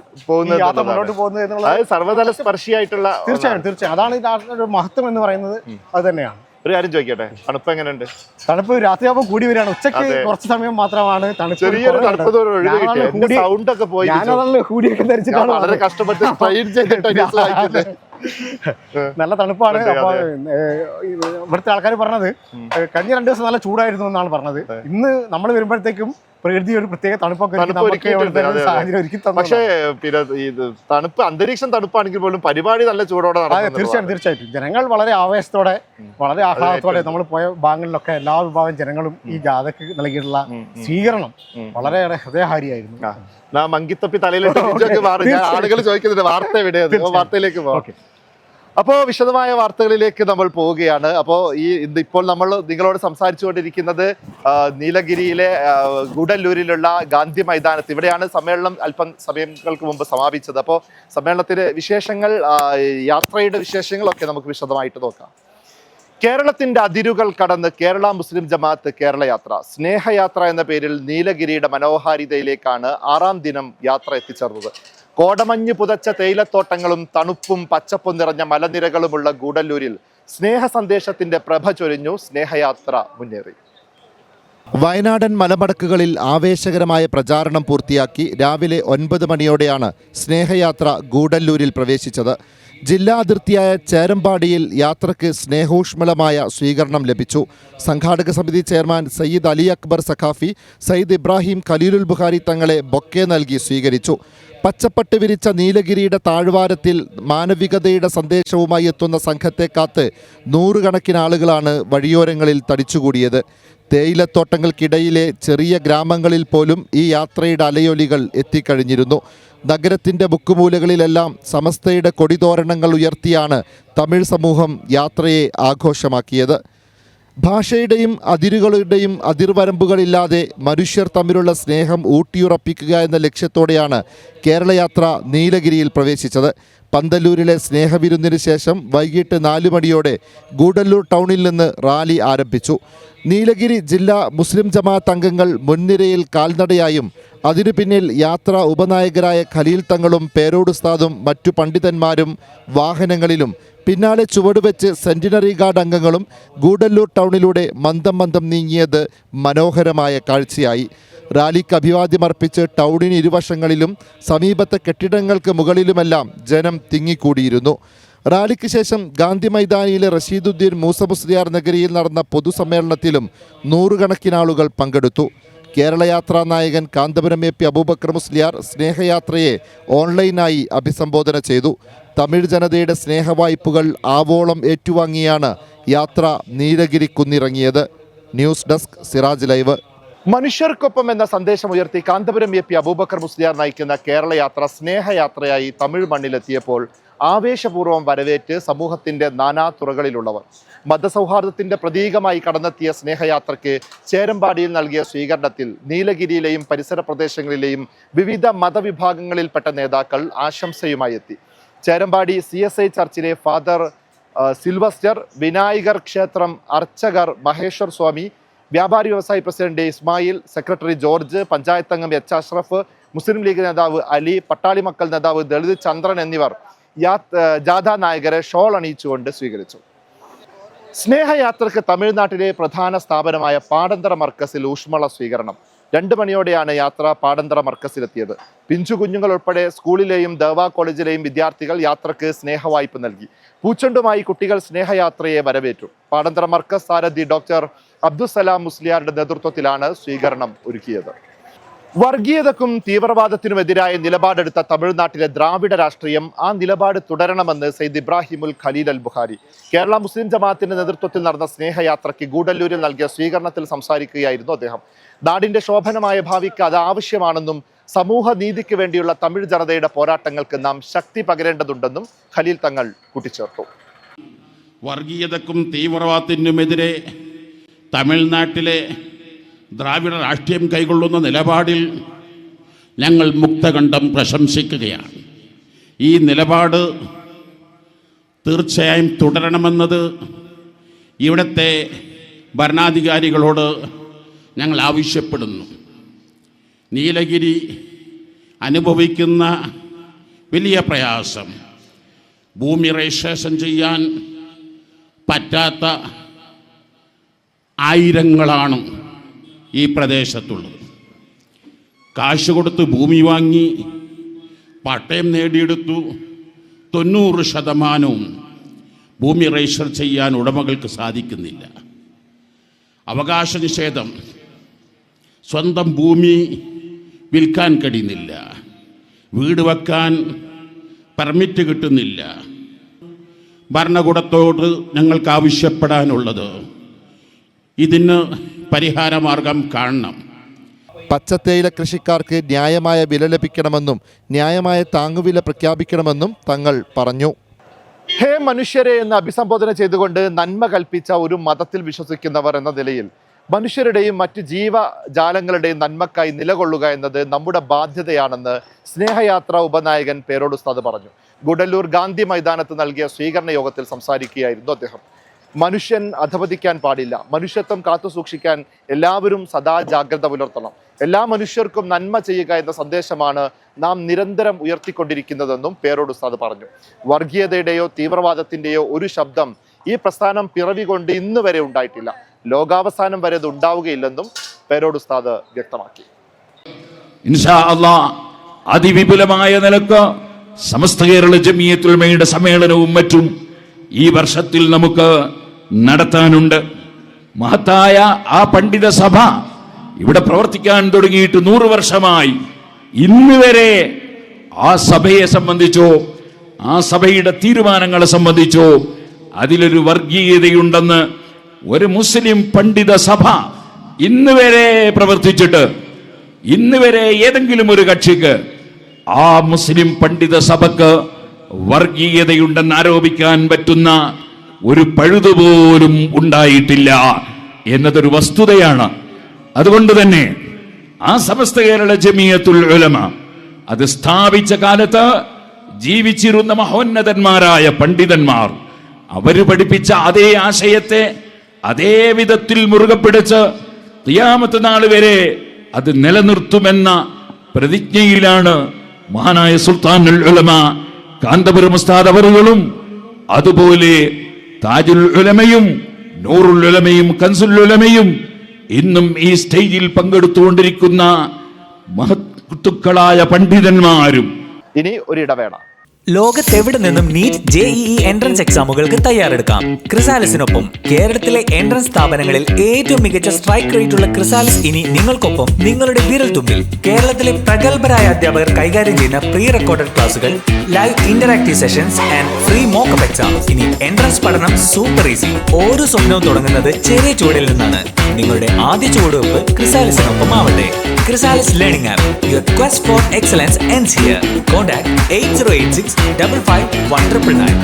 യാത്ര മുന്നോട്ട് പോകുന്നത് എന്നുള്ളത് സർവ്വതല സ്പർശിയായിട്ടുള്ള. തീർച്ചയായും അതാണ് ഈ രാഷ്ട്രീയ മഹത്വം എന്ന് പറയുന്നത്. അത് തന്നെയാണ്. ഒരു കാര്യം ചോദിക്കട്ടെ, തണുപ്പ് എങ്ങനെയുണ്ട്? തണുപ്പ് രാത്രിയാകുമ്പോൾ കൂടി വരികയാണ്. ഉച്ചയ്ക്ക് കുറച്ച് സമയം മാത്രമാണ് തണുപ്പ്. കൂടിയൊക്കെ ധരിച്ചിട്ടാണ് വളരെ കഷ്ടപ്പെട്ട് നല്ല തണുപ്പാണ്. അപ്പൊ ഇവിടുത്തെ ആൾക്കാർ പറഞ്ഞത് കഴിഞ്ഞ 2 ദിവസം നല്ല ചൂടായിരുന്നു എന്നാണ് പറഞ്ഞത്. ഇന്ന് നമ്മൾ വരുമ്പോഴത്തേക്കും പ്രകൃതി ഒരു പ്രത്യേക തണുപ്പൊക്കെ സാഹചര്യം ഒരുക്കി തന്നു. പക്ഷേ പിന്നെ ഇത് തണുപ്പ്, അന്തരീക്ഷം തണുപ്പാണെങ്കിൽ പോലും പരിപാടി നല്ല ചൂടോടെ നടക്കും. തീർച്ചയായിട്ടും ജനങ്ങൾ വളരെ ആവേശത്തോടെ, വളരെ ആഹ്ലാദത്തോടെ, നമ്മൾ പോയ ഭാഗങ്ങളിലൊക്കെ എല്ലാ വിഭാഗം ജനങ്ങളും ഈ ജാഥയ്ക്ക് നൽകിയിട്ടുള്ള സ്വീകരണം വളരെയേറെ ഹൃദയഹാരിയായിരുന്നു. മങ്കിത്തൊപ്പി തലയിലിട്ട് ആളുകൾ ചോദിക്കുന്നുണ്ട് വാർത്ത എവിടെയാണ്, വാർത്തയിലേക്ക് പോകാം. അപ്പോൾ വിശദമായ വാർത്തകളിലേക്ക് നമ്മൾ പോവുകയാണ്. അപ്പോൾ ഇപ്പോൾ നമ്മൾ നിങ്ങളോട് സംസാരിച്ചുകൊണ്ടിരിക്കുന്നത് നീലഗിരിയിലെ ഗൂഡല്ലൂരിലുള്ള ഗാന്ധി മൈതാനത്ത്. ഇവിടെയാണ് സമ്മേളനം അല്പം സമയങ്ങൾക്ക് മുമ്പ് സമാപിച്ചത്. അപ്പോൾ സമ്മേളനത്തിലെ വിശേഷങ്ങൾ, യാത്രയുടെ വിശേഷങ്ങളൊക്കെ നമുക്ക് വിശദമായിട്ട് നോക്കാം. കേരളത്തിന്റെ അതിരുകൾ കടന്ന് കേരള മുസ്ലിം ജമാഅത്ത് കേരളയാത്ര, സ്നേഹയാത്ര എന്ന പേരിൽ നീലഗിരിയുടെ മനോഹാരിതയിലേക്കാണ് 6ാം ദിനം യാത്ര എത്തിച്ചേർന്നത്. കോടമഞ്ഞ് പുതച്ച തേയിലത്തോട്ടങ്ങളും തണുപ്പും പച്ചപ്പും നിറഞ്ഞ മലനിരകളുമുള്ള ഗൂഡല്ലൂരിൽ സ്നേഹ സന്ദേശത്തിന്റെ പ്രഭ ചൊരിഞ്ഞു സ്നേഹയാത്ര മുന്നേറി. വയനാടൻ മലമടക്കുകളിൽ ആവേശകരമായ പ്രചാരണം പൂർത്തിയാക്കി രാവിലെ 9 മണിയോടെയാണ് സ്നേഹയാത്ര ഗൂഡല്ലൂരിൽ പ്രവേശിച്ചത്. ജില്ലാ അതിർത്തിയായ ചേരമ്പാടിയിൽ യാത്രയ്ക്ക് സ്നേഹോഷ്മളമായ സ്വീകരണം ലഭിച്ചു. സംഘാടക സമിതി ചെയർമാൻ സയ്യിദ് അലി അക്ബർ സഖാഫി, സയ്യിദ് ഇബ്രാഹിം ഖലീലുൽ ബുഖാരി തങ്ങളെ ബൊക്കെ നൽകി സ്വീകരിച്ചു. പച്ചപ്പട്ട് വിരിച്ച നീലഗിരിയുടെ താഴ്വാരത്തിൽ മാനവികതയുടെ സന്ദേശവുമായി എത്തുന്ന സംഘത്തെ കാത്ത് നൂറുകണക്കിന് ആളുകളാണ് വഴിയോരങ്ങളിൽ തടിച്ചുകൂടിയത്. തേയിലത്തോട്ടങ്ങൾക്കിടയിലെ ചെറിയ ഗ്രാമങ്ങളിൽ പോലും ഈ യാത്രയുടെ അലയൊലികൾ എത്തിക്കഴിഞ്ഞിരുന്നു. നഗരത്തിൻ്റെ മുക്കുമൂലകളിലെല്ലാം സമസ്തയുടെ കൊടിതോരണങ്ങൾ ഉയർത്തിയാണ് തമിഴ് സമൂഹം യാത്രയെ ആഘോഷമാക്കിയത്. ഭാഷയുടെയും അതിരുകളുടെയും അതിർവരമ്പുകളില്ലാതെ മനുഷ്യർ തമ്മിലുള്ള സ്നേഹം ഊട്ടിയുറപ്പിക്കുക എന്ന ലക്ഷ്യത്തോടെയാണ് കേരളയാത്ര നീലഗിരിയിൽ പ്രവേശിച്ചത്. പന്തല്ലൂരിലെ സ്നേഹവിരുന്നിന് ശേഷം വൈകിട്ട് 4 മണിയോടെ ഗൂഡല്ലൂർ ടൗണിൽ നിന്ന് റാലി ആരംഭിച്ചു. നീലഗിരി ജില്ലാ മുസ്ലിം ജമാഅത്ത് അംഗങ്ങൾ മുൻനിരയിൽ കാൽനടയായും അതിനു പിന്നിൽ യാത്ര ഉപനായകരായ ഖലീൽ തങ്ങളും പേരോട് ഉസ്താദും മറ്റു പണ്ഡിതന്മാരും വാഹനങ്ങളിലും പിന്നാലെ ചുവടുവെച്ച് സെന്റിനറി ഗാർഡ് അംഗങ്ങളും ഗൂഡല്ലൂർ ടൗണിലൂടെ മന്ദം മന്ദം നീങ്ങിയത് മനോഹരമായ കാഴ്ചയായി. റാലിക്ക് അഭിവാദ്യമർപ്പിച്ച് ടൗണിന് ഇരുവശങ്ങളിലും സമീപത്തെ കെട്ടിടങ്ങൾക്ക് മുകളിലുമെല്ലാം ജനം തിങ്ങിക്കൂടിയിരുന്നു. റാലിക്ക് ശേഷം ഗാന്ധി മൈതാനിയിലെ റഷീദുദ്ദീൻ മൂസ മുസ്ലിയാർ നഗരിയിൽ നടന്ന പൊതുസമ്മേളനത്തിലും നൂറുകണക്കിന് ആളുകൾ പങ്കെടുത്തു. കേരളയാത്രാ നായകൻ കാന്തപുരം എ പി അബൂബക്കർ മുസ്ലിയാർ സ്നേഹയാത്രയെ ഓൺലൈനായി അഭിസംബോധന ചെയ്തു. തമിഴ് ജനതയുടെ സ്നേഹവായ്പകൾ ആവോളം ഏറ്റുവാങ്ങിയാണ് യാത്ര നീലഗിരിക്കുന്നിറങ്ങിയത്. News desk Siraj live. മനുഷ്യർക്കൊപ്പം എന്ന സന്ദേശം ഉയർത്തി കാന്തപുരം എ പി അബൂബക്കർ മുസ്ലിയാർ നയിക്കുന്ന കേരളയാത്ര സ്നേഹയാത്രയായി തമിഴ് മണ്ണിലെത്തിയപ്പോൾ ആവേശപൂർവ്വം വരവേറ്റ് സമൂഹത്തിന്റെ നാനാതുറകളിലുള്ളവർ. മതസൗഹാർദ്ദത്തിന്റെ പ്രതീകമായി കടന്നെത്തിയ സ്നേഹയാത്രയ്ക്ക് ചേരമ്പാടിയിൽ നൽകിയ സ്വീകരണത്തിൽ നീലഗിരിയിലെയും പരിസര പ്രദേശങ്ങളിലെയും വിവിധ മതവിഭാഗങ്ങളിൽപ്പെട്ട നേതാക്കൾ ആശംസയുമായി എത്തി. ചേരമ്പാടി CSI ചർച്ചിലെ ഫാദർ സിൽവസ്റ്റർ, വിനായകർ ക്ഷേത്രം അർച്ചകർ മഹേശ്വർ സ്വാമി, വ്യാപാരി വ്യവസായി president Ismail, secretary George, panchayat അംഗം H. അഷ്റഫ്, മുസ്ലിം ലീഗ് നേതാവ് അലി, പട്ടാളി മക്കൾ നേതാവ് ദളിത് ചന്ദ്രൻ എന്നിവർ ജാഥാ നായകരെ ഷോൾ അണിയിച്ചുകൊണ്ട് സ്വീകരിച്ചു. സ്നേഹയാത്രയ്ക്ക് തമിഴ്നാട്ടിലെ പ്രധാന സ്ഥാപനമായ പാടന്തറ മർക്കസിൽ ഊഷ്മള സ്വീകരണം. 2 മണിയോടെയാണ് യാത്ര പാടന്തറ മർക്കസിലെത്തിയത്. പിഞ്ചു കുഞ്ഞുങ്ങൾ ഉൾപ്പെടെ സ്കൂളിലെയും ദേവാ കോളേജിലെയും വിദ്യാർത്ഥികൾ യാത്രയ്ക്ക് സ്നേഹവായ്പ നൽകി. പൂച്ചെണ്ടുമായി കുട്ടികൾ സ്നേഹയാത്രയെ വരവേറ്റു. പാടന്തറ മർക്കസ് സാരഥി ഡോക്ടർ അബ്ദുസലാം മുസ്ലിയാരുടെ നേതൃത്വത്തിലാണ് സ്വീകരണം ഒരുക്കിയത്. വർഗീയതക്കും തീവ്രവാദത്തിനുമെതിരായ നിലപാടെടുത്ത തമിഴ്നാട്ടിലെ ദ്രാവിഡ രാഷ്ട്രീയം ആ നിലപാട് തുടരണമെന്ന് സയ്യിദ് ഇബ്രാഹിമുൽ ഖലീൽ അൽ ബുഖാരി കേരള മുസ്ലിം ജമാഅത്തിന്റെ നേതൃത്വത്തിൽ നടന്ന സ്നേഹയാത്രയ്ക്ക് ഗൂഡല്ലൂരിൽ നൽകിയ സ്വീകരണത്തിൽ സംസാരിക്കുകയായിരുന്നു അദ്ദേഹം. നാടിന്റെ ശോഭനമായ ഭാവിക്ക് അത് ആവശ്യമാണെന്നും സമൂഹ നീതിക്ക് വേണ്ടിയുള്ള തമിഴ് ജനതയുടെ പോരാട്ടങ്ങൾക്ക് നാം ശക്തി പകരേണ്ടതുണ്ടെന്നും ഖലീൽ തങ്ങൾ കൂട്ടിച്ചേർത്തു. വർഗീയതക്കും തീവ്രവാദത്തിനുമെതിരെ തമിഴ്നാട്ടിലെ ദ്രാവിഡ രാഷ്ട്രീയം കൈക്കൊള്ളുന്ന നിലപാടിൽ ഞങ്ങൾ മുക്തകണ്ഠം പ്രശംസിക്കുകയാണ്. ഈ നിലപാട് തീർച്ചയായും തുടരണമെന്നത് ഇവിടുത്തെ ഭരണാധികാരികളോട് ഞങ്ങൾ ആവശ്യപ്പെടുന്നു. നീലഗിരി അനുഭവിക്കുന്ന വലിയ പ്രയാസം, ഭൂമി രജിസ്ട്രേഷൻ ചെയ്യാൻ പറ്റാത്ത ആയിരങ്ങളാണ് ഈ പ്രദേശത്തുള്ളത്. കാശ് കൊടുത്ത് ഭൂമി വാങ്ങി പട്ടയം നേടിയെടുത്തു. 90% ഭൂമി രജിസ്റ്റർ ചെയ്യാൻ ഉടമകൾക്ക് സാധിക്കുന്നില്ല. അവകാശ നിഷേധം, സ്വന്തം ഭൂമി വിൽക്കാൻ കഴിയുന്നില്ല, വീട് വെക്കാൻ പെർമിറ്റ് കിട്ടുന്നില്ല. ഭരണകൂടത്തോട് ഞങ്ങൾക്ക് ആവശ്യപ്പെടാനുള്ളത് ഇതിന് പരിഹാരമാർഗം കാണണം. പച്ചത്തേയില കൃഷിക്കാർക്ക് ന്യായമായ വില ലഭിക്കണമെന്നും ന്യായമായ താങ്ങുവില പ്രഖ്യാപിക്കണമെന്നും തങ്ങൾ പറഞ്ഞു. ഹേ മനുഷ്യരെ എന്ന് അഭിസംബോധന ചെയ്തുകൊണ്ട് നന്മ കൽപ്പിച്ച ഒരു മതത്തിൽ വിശ്വസിക്കുന്നവർ എന്ന നിലയിൽ മനുഷ്യരുടെയും മറ്റ് ജീവജാലങ്ങളുടെയും നന്മക്കായി നിലകൊള്ളുക എന്നത് നമ്മുടെ ബാധ്യതയാണെന്ന് സ്നേഹയാത്ര ഉപനായകൻ പേരോട് ഉസ്താദ് പറഞ്ഞു. ഗുഡല്ലൂർ ഗാന്ധി മൈതാനത്ത് നൽകിയ സ്വീകരണ യോഗത്തിൽ സംസാരിക്കുകയായിരുന്നു അദ്ദേഹം. മനുഷ്യൻ അധപതിക്കാൻ പാടില്ല, മനുഷ്യത്വം കാത്തു സൂക്ഷിക്കാൻ എല്ലാവരും സദാ ജാഗ്രത പുലർത്തണം, എല്ലാ മനുഷ്യർക്കും നന്മ ചെയ്യുക എന്ന സന്ദേശമാണ് നാം നിരന്തരം ഉയർത്തിക്കൊണ്ടിരിക്കുന്നതെന്നും പേരോട് ഉസ്താദ് പറഞ്ഞു. വർഗീയതയുടെയോ തീവ്രവാദത്തിന്റെയോ ഒരു ശബ്ദം ഈ പ്രസ്ഥാനം പിറവികൊണ്ട് ഇന്ന് വരെ ഉണ്ടായിട്ടില്ല, ലോകാവസാനം വരെ അത് ഉണ്ടാവുകയില്ലെന്നും പേരോട് ഉസ്താദ് വ്യക്തമാക്കി. ഇൻഷാ അല്ലാഹ് അതിവിപുലമായ നിലക്ക് സമസ്ത കേരള ജമിയത്തുൽ ഉലമയുടെ സമ്മേളനവും മറ്റും ഈ വർഷത്തിൽ നമുക്ക് നടത്താനുണ്ട്. മഹത്തായ ആ പണ്ഡിത സഭ ഇവിടെ പ്രവർത്തിക്കാൻ തുടങ്ങിയിട്ട് 100 വർഷമായി. ഇന്ന് വരെ ആ സഭയെ സംബന്ധിച്ചോ ആ സഭയുടെ തീരുമാനങ്ങളെ സംബന്ധിച്ചോ അതിലൊരു വർഗീയതയുണ്ടെന്ന് ഒരു മുസ്ലിം പണ്ഡിത സഭ ഇന്ന് വരെ പ്രവർത്തിച്ചിട്ട് ഇന്ന് വരെ ഏതെങ്കിലും ഒരു കക്ഷിക്ക് ആ മുസ്ലിം പണ്ഡിത സഭക്ക് വർഗീയതയുണ്ടെന്ന് ആരോപിക്കാൻ പറ്റുന്ന ഒരു പഴുതുപോലും ഉണ്ടായിട്ടില്ല എന്നതൊരു വസ്തുതയാണ്. അതുകൊണ്ട് തന്നെ ആ സമസ്ത കേരള ജമിയത്തുൽ ഉലമ അത് സ്ഥാപിച്ച കാലത്ത് ജീവിച്ചിരുന്ന മഹോന്നതന്മാരായ പണ്ഡിതന്മാർ അവര് പഠിപ്പിച്ച അതേ ആശയത്തെ അതേ വിധത്തിൽ മുറുകെ പിടിച്ച് ഖിയാമത്ത് നാൾ വരെ അത് നിലനിർത്തുമെന്ന പ്രതിജ്ഞയിലാണ് മഹാനായ സുൽത്താനുൽ ഉലമ കാന്തപുരം ഉസ്താദ് അവറുകളും അതുപോലെ താജുൽ ഉലമയും നൂറുൽ ഉലമയും കൻസുൽ ഉലമയും ഇന്നും ഈ സ്റ്റേജിൽ പങ്കെടുത്തുകൊണ്ടിരിക്കുന്ന മഹത്തുക്കളായ പണ്ഡിതന്മാരും. ഇനി ഒരു ഇടവേള. ലോകത്തെവിടെ നിന്നും നീറ്റ് JEE എൻട്രൻസ് എക്സാമുകൾക്ക് തയ്യാറെടുക്കാം. ക്രിസാലിസിനൊപ്പം കേരളത്തിലെ എൻട്രൻസ് സ്ഥാപനങ്ങളിൽ ഏറ്റവും മികച്ച സ്ട്രൈക്ക് റേറ്റ് ഉള്ള ക്രിസാലിസ് ഇനി നിങ്ങൾക്കൊപ്പം നിങ്ങളുടെ വിരൽ തുമ്പിൽ. കേരളത്തിലെ പ്രഗത്ഭരായ അധ്യാപകർ കൈകാര്യം ചെയ്യുന്ന പ്രീ റെക്കോർഡഡ് ക്ലാസുകൾ, live interactive sessions and free mock-up exam. ഇനി എൻട്രൻസ് പഠനം സൂപ്പർ ഈസി. ഓരോ സ്വപ്നവും തുടങ്ങുന്നത് ചെറിയ ചുവടിൽ നിന്നാണ്. നിങ്ങളുടെ ആദ്യ ചുവടുവെപ്പ് ക്രിസാലിസിനൊപ്പം ആവട്ടെ. Chrysalis learning app. Your quest for excellence ends here. Contact 8086551999.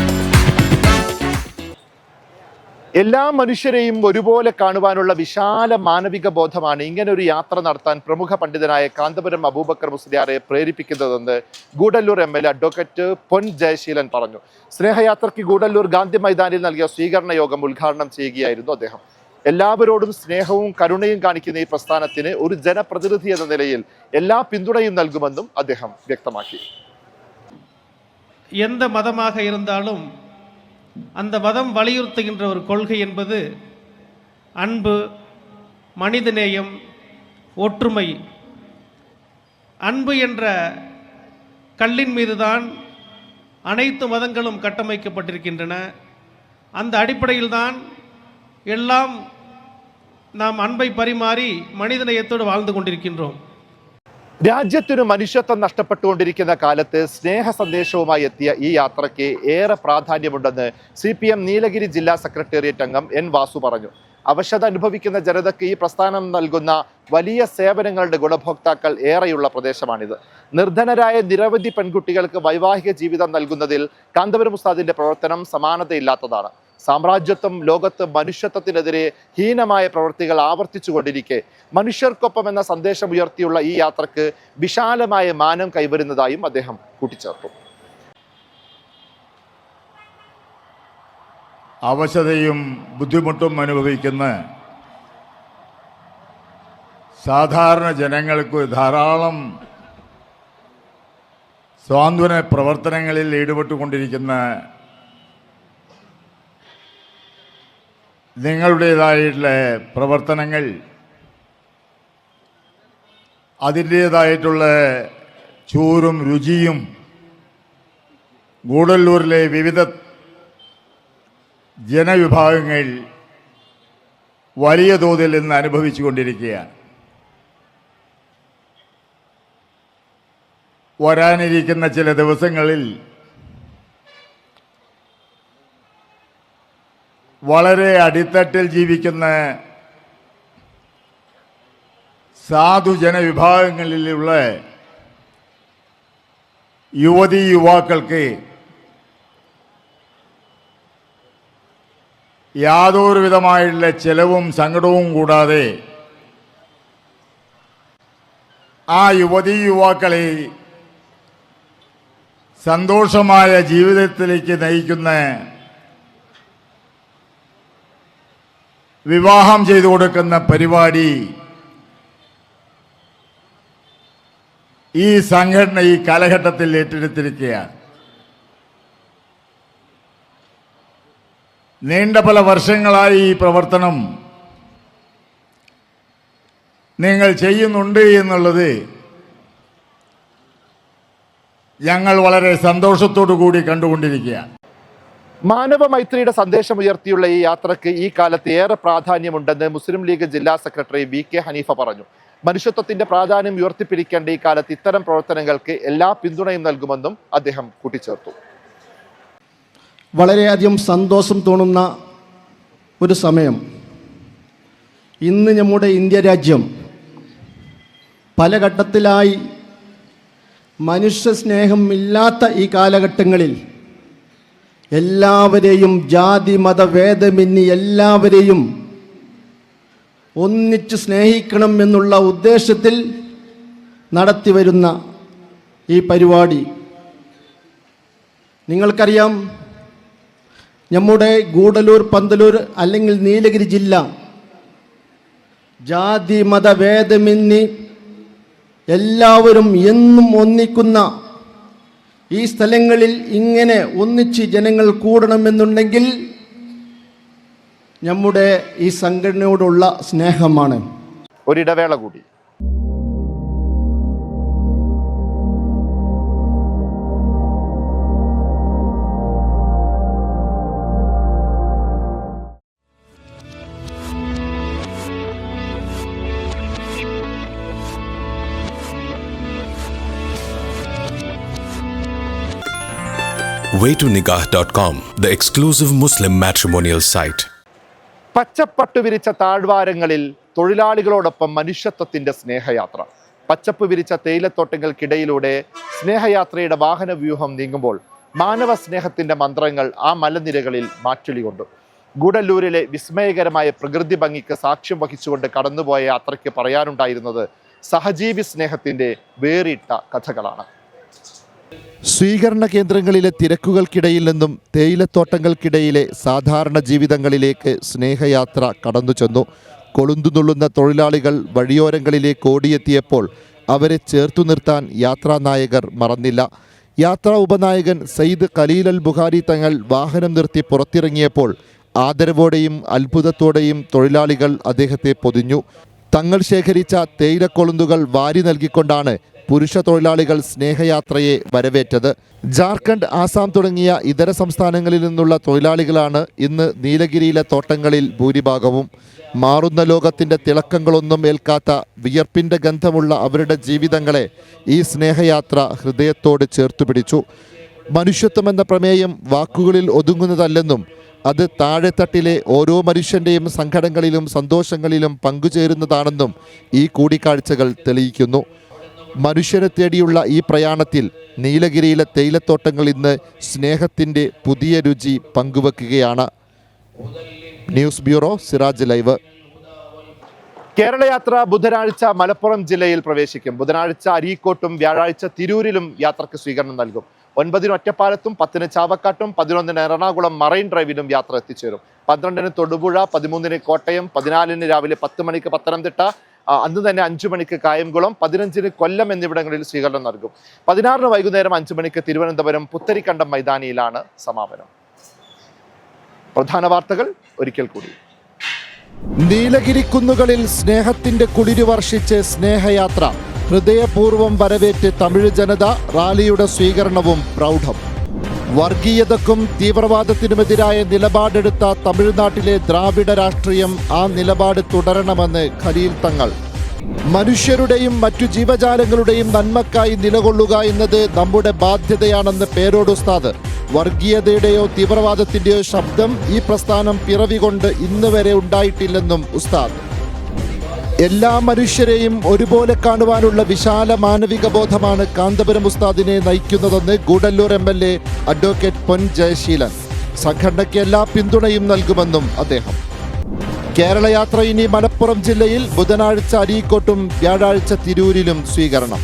എല്ലാ മനുഷ്യരെയും ഒരുപോലെ കാണുവാനുള്ള വിശാല മാനവിക ബോധമാണ് ഇങ്ങനെ ഒരു യാത്ര നടത്താൻ പ്രമുഖ പണ്ഡിതനായ കാന്തപുരം അബൂബക്കർ മുസ്ലിയാരെ പ്രേരിപ്പിക്കുന്നതെന്ന് ഗൂഡല്ലൂർ MLA അഡ്വക്കേറ്റ് പൊൻ ജയശീലൻ പറഞ്ഞു. സ്നേഹയാത്രയ്ക്ക് ഗൂഡല്ലൂർ ഗാന്ധി മൈതാനിൽ നൽകിയ സ്വീകരണ യോഗം ഉദ്ഘാടനം ചെയ്യുകയായിരുന്നു അദ്ദേഹം. എല്ലാവരോടും സ്നേഹവും കരുണയും കാണിക്കുന്ന ഈ പ്രസ്ഥാനത്തിന് ഒരു ജനപ്രതിനിധി എന്ന നിലയിൽ എല്ലാ പിന്തുണയും നൽകുമെന്നും അദ്ദേഹം വ്യക്തമാക്കി. எந்த மதமாக இருந்தாலும் அந்த மதம் வலியுறுத்துகின்ற ஒரு கொள்கை என்பது அன்பு, மனிதநேயம், ஒற்றுமை. அன்பு என்ற கல்லின் மீதுதான் அனைத்து மதங்களும் கட்டமைக்கப்பட்டிருக்கின்றன. அந்த அடிப்படையில்தான் எல்லாம் நாம் அன்பை பரிமாறி மனிதநேயத்தோடு வாழ்ந்து கொண்டிருக்கின்றோம். രാജ്യത്തിനു മനുഷ്യത്വം നഷ്ടപ്പെട്ടുകൊണ്ടിരിക്കുന്ന കാലത്ത് സ്നേഹ സന്ദേശവുമായി എത്തിയ ഈ യാത്രയ്ക്ക് ഏറെ പ്രാധാന്യമുണ്ടെന്ന് CPM നീലഗിരി ജില്ലാ സെക്രട്ടേറിയറ്റ് അംഗം N വാസു പറഞ്ഞു. അവശത അനുഭവിക്കുന്ന ജനതയ്ക്ക് ഈ പ്രസ്ഥാനം നൽകുന്ന വലിയ സേവനങ്ങളുടെ ഗുണഭോക്താക്കൾ ഏറെയുള്ള പ്രദേശമാണിത്. നിർധനരായ നിരവധി പെൺകുട്ടികൾക്ക് വൈവാഹിക ജീവിതം നൽകുന്നതിൽ കാന്തപുരം ഉസ്താദിന്റെ പ്രവർത്തനം സമാനതയില്ലാത്തതാണ്. സാമ്രാജ്യത്വം ലോകത്ത് മനുഷ്യത്വത്തിനെതിരെ ഹീനമായ പ്രവൃത്തികൾ ആവർത്തിച്ചുകൊണ്ടിരിക്കെ മനുഷ്യർക്കൊപ്പം എന്ന സന്ദേശം ഉയർത്തിയുള്ള ഈ യാത്രക്ക് വിശാലമായ മാനം കൈവരുന്നതായും അദ്ദേഹം കൂട്ടിച്ചേർത്തു. അവശതയും ബുദ്ധിമുട്ടും അനുഭവിക്കുന്ന സാധാരണ ജനങ്ങൾക്ക് ധാരാളം സ്വാന്തന പ്രവർത്തനങ്ങളിൽ ഈടുപെട്ടുകൊണ്ടിരിക്കുന്ന നിങ്ങളുടേതായിട്ടുള്ള പ്രവർത്തനങ്ങൾ അതിൻ്റേതായിട്ടുള്ള ചൂരും രുചിയും ഗൂഡല്ലൂരിലെ വിവിധ ജനവിഭാഗങ്ങൾ വലിയ തോതിൽ ഇന്ന് അനുഭവിച്ചു കൊണ്ടിരിക്കുകയാണ്. വരാനിരിക്കുന്ന ചില ദിവസങ്ങളിൽ വളരെ അടിത്തട്ടിൽ ജീവിക്കുന്ന സാധുജനവിഭാഗങ്ങളിലുള്ള യുവതീ യുവാക്കൾക്ക് യാതൊരു വിധമായുള്ള ചെലവും സങ്കടവും കൂടാതെ ആ യുവതീ യുവാക്കളെ സന്തോഷമായ ജീവിതത്തിലേക്ക് നയിക്കുന്ന വിവാഹം ചെയ്തു കൊടുക്കുന്ന പരിപാടി ഈ സംഘടന ഈ കാലഘട്ടത്തിൽ ഏറ്റെടുത്തിരിക്കുകയാണ്. നീണ്ട പല വർഷങ്ങളായി ഈ പ്രവർത്തനം നിങ്ങൾ ചെയ്യുന്നുണ്ട് എന്നുള്ളത് ഞങ്ങൾ വളരെ സന്തോഷത്തോടു കൂടി കണ്ടുകൊണ്ടിരിക്കുകയാണ്. മാനവ മൈത്രിയുടെ സന്ദേശം ഉയർത്തിയുള്ള ഈ യാത്രയ്ക്ക് ഈ കാലത്ത് ഏറെ പ്രാധാന്യമുണ്ടെന്ന് മുസ്ലിം ലീഗ് ജില്ലാ സെക്രട്ടറി VK ഹനീഫ പറഞ്ഞു. മനുഷ്യത്വത്തിന്റെ പ്രാധാന്യം ഉയർത്തിപ്പിടിക്കേണ്ട ഈ കാലത്ത് ഇത്തരം പ്രവർത്തനങ്ങൾക്ക് എല്ലാ പിന്തുണയും നൽകുമെന്നും അദ്ദേഹം കൂട്ടിച്ചേർത്തു. വളരെയധികം സന്തോഷം തോന്നുന്ന ഒരു സമയം. ഇന്ന് നമ്മുടെ ഇന്ത്യ രാജ്യം പല ഘട്ടത്തിലായി മനുഷ്യ സ്നേഹമില്ലാത്ത ഈ കാലഘട്ടങ്ങളിൽ എല്ലാവരെയും ജാതി മതഭേദമെന്നി എല്ലാവരെയും ഒന്നിച്ച് സ്നേഹിക്കണം എന്നുള്ള ഉദ്ദേശത്തിൽ നടത്തിവരുന്ന ഈ പരിപാടി നിങ്ങൾക്കറിയാം. നമ്മുടെ ഗൂഡല്ലൂർ, പന്തലൂർ അല്ലെങ്കിൽ നീലഗിരി ജില്ല ജാതി മതഭേദമെന്നി എല്ലാവരും എന്നും ഒന്നിക്കുന്ന ഈ സ്ഥലങ്ങളിൽ ഇങ്ങനെ ഒന്നിച്ച് ജനങ്ങൾ കൂടണമെന്നുണ്ടെങ്കിൽ നമ്മുടെ ഈ സംഘടനയോടുള്ള സ്നേഹമാണ്. ഒരിടവേള കൂടി. waytonikah.com, the exclusive Muslim matrimonial site. പച്ചപ്പട്ട് വിരിച്ച താഴ്വാരങ്ങളിൽ തൊഴിലാളികളോടൊപ്പം മനുഷ്യത്വത്തിന്റെ സ്നേഹയാത്ര. പച്ചപ്പ് വിരിച്ച തേയിലത്തോട്ടങ്ങൾക്കിടയിലൂടെ സ്നേഹയാത്രയുടെ വാഹന വ്യൂഹം നീങ്ങുമ്പോൾ മാനവ സ്നേഹത്തിന്റെ മന്ത്രങ്ങൾ ആ മലനിരകളിൽ മാറ്റൊലി കൊണ്ടു. ഗൂഡല്ലൂരിലെ വിസ്മയകരമായ പ്രകൃതി ഭംഗിക്ക് സാക്ഷ്യം വഹിച്ചുകൊണ്ട് കടന്നുപോയ യാത്രയ്ക്ക് പറയാനുണ്ടായിരുന്നത് സഹജീവി സ്നേഹത്തിന്റെ വേറിട്ട കഥകളാണ്. സ്വീകരണ കേന്ദ്രങ്ങളിലെ തിരക്കുകൾക്കിടയിൽ നിന്നും തേയിലത്തോട്ടങ്ങൾക്കിടയിലെ സാധാരണ ജീവിതങ്ങളിലേക്ക് സ്നേഹയാത്ര കടന്നു ചെന്നു. കൊളുന്തുനുള്ളുന്ന തൊഴിലാളികൾ വഴിയോരങ്ങളിലേക്ക് ഓടിയെത്തിയപ്പോൾ അവരെ ചേർത്തു നിർത്താൻ യാത്രാനായകർ മറന്നില്ല. യാത്രാ ഉപനായകൻ സയ്യിദ് ഖലീൽ അൽ ബുഖാരി തങ്ങൾ വാഹനം നിർത്തി പുറത്തിറങ്ങിയപ്പോൾ ആദരവോടെയും അത്ഭുതത്തോടെയും തൊഴിലാളികൾ അദ്ദേഹത്തെ പൊതിഞ്ഞു. തങ്ങൾ ശേഖരിച്ച തേയിലക്കൊളുന്തുകൾ വാരി നൽകിക്കൊണ്ടാണ് പുരുഷ തൊഴിലാളികൾ സ്നേഹയാത്രയെ വരവേറ്റത്. ജാർഖണ്ഡ്, ആസാം തുടങ്ങിയ ഇതര സംസ്ഥാനങ്ങളിൽ നിന്നുള്ള തൊഴിലാളികളാണ് ഇന്ന് നീലഗിരിയിലെ തോട്ടങ്ങളിൽ ഭൂരിഭാഗവും. മാറുന്ന ലോകത്തിൻ്റെ തിളക്കങ്ങളൊന്നും ഏൽക്കാത്ത വിയർപ്പിൻ്റെ ഗന്ധമുള്ള അവരുടെ ജീവിതങ്ങളെ ഈ സ്നേഹയാത്ര ഹൃദയത്തോട് ചേർത്തുപിടിച്ചു. മനുഷ്യത്വമെന്ന പ്രമേയം വാക്കുകളിൽ ഒതുങ്ങുന്നതല്ലെന്നും അത് താഴെത്തട്ടിലെ ഓരോ മനുഷ്യൻ്റെയും സങ്കടങ്ങളിലും സന്തോഷങ്ങളിലും പങ്കുചേരുന്നതാണെന്നും ഈ കൂടിക്കാഴ്ചകൾ തെളിയിക്കുന്നു. മനുഷ്യരെ തേടിയുള്ള ഈ പ്രയാണത്തിൽ നീലഗിരിയിലെ തേയിലത്തോട്ടങ്ങൾ ഇന്ന് സ്നേഹത്തിൻ്റെ പുതിയ രുചി പങ്കുവെക്കുകയാണ്. News bureau, Siraj live. കേരളയാത്ര ബുധനാഴ്ച മലപ്പുറം ജില്ലയിൽ പ്രവേശിക്കും. ബുധനാഴ്ച അരീക്കോട്ടും വ്യാഴാഴ്ച തിരൂരിലും യാത്രയ്ക്ക് സ്വീകരണം നൽകും. 9 ഒറ്റപ്പാലത്തും 10 ചാവക്കാട്ടും 11 എറണാകുളം മറൈൻ ഡ്രൈവിലും യാത്ര എത്തിച്ചേരും. 12 തൊടുപുഴ, 13 കോട്ടയം, 14 രാവിലെ 10 മണിക്ക് പത്തനംതിട്ട, അന്ന് തന്നെ 5 മണിക്ക് കായംകുളം, 15 കൊല്ലം എന്നിവിടങ്ങളിൽ സ്വീകരണം നൽകും. 16 വൈകുന്നേരം 5 മണിക്ക് തിരുവനന്തപുരം പുത്തരിക്കണ്ടം മൈതാനിയിലാണ് സമാപനം. പ്രധാന വാർത്തകൾ ഒരിക്കൽ കൂടി. നീലഗിരി കുന്നുകളിൽ സ്നേഹത്തിന്റെ കുളിരു വർഷിച്ച് സ്നേഹയാത്ര. ഹൃദയപൂർവ്വം വരവേറ്റ് തമിഴ് ജനത. റാലിയുടെ സ്വീകരണവും പ്രൗഢം. വർഗീയതക്കും തീവ്രവാദത്തിനുമെതിരായ നിലപാടെടുത്ത തമിഴ്നാട്ടിലെ ദ്രാവിഡ രാഷ്ട്രീയം ആ നിലപാട് തുടരണമെന്ന് ഖലീൽ തങ്ങൾ. മനുഷ്യരുടെയും മറ്റു ജീവജാലങ്ങളുടെയും നന്മക്കായി നിലകൊള്ളുക എന്നത് നമ്മുടെ ബാധ്യതയാണെന്ന് പേരോട് ഉസ്താദ്. വർഗീയതയുടെയോ തീവ്രവാദത്തിൻ്റെയോ ശബ്ദം ഈ പ്രസ്ഥാനം പിറവികൊണ്ട് ഇന്ന് വരെ ഉണ്ടായിട്ടില്ലെന്നും ഉസ്താദ്. എല്ലാ മനുഷ്യരെയും ഒരുപോലെ കാണുവാനുള്ള വിശാല മാനവിക ബോധമാണ് കാന്തപുരം ഉസ്താദിനെ നയിക്കുന്നതെന്ന് ഗൂഡല്ലൂർ MLA അഡ്വക്കേറ്റ് പൊൻ ജയശീലൻ. സംഘടനയ്ക്ക് എല്ലാ പിന്തുണയും നൽകുമെന്നും അദ്ദേഹം. കേരളയാത്ര ഇനി മലപ്പുറം ജില്ലയിൽ ബുധനാഴ്ച അരീക്കോട്ടും വ്യാഴാഴ്ച തിരൂരിലും സ്വീകരണം.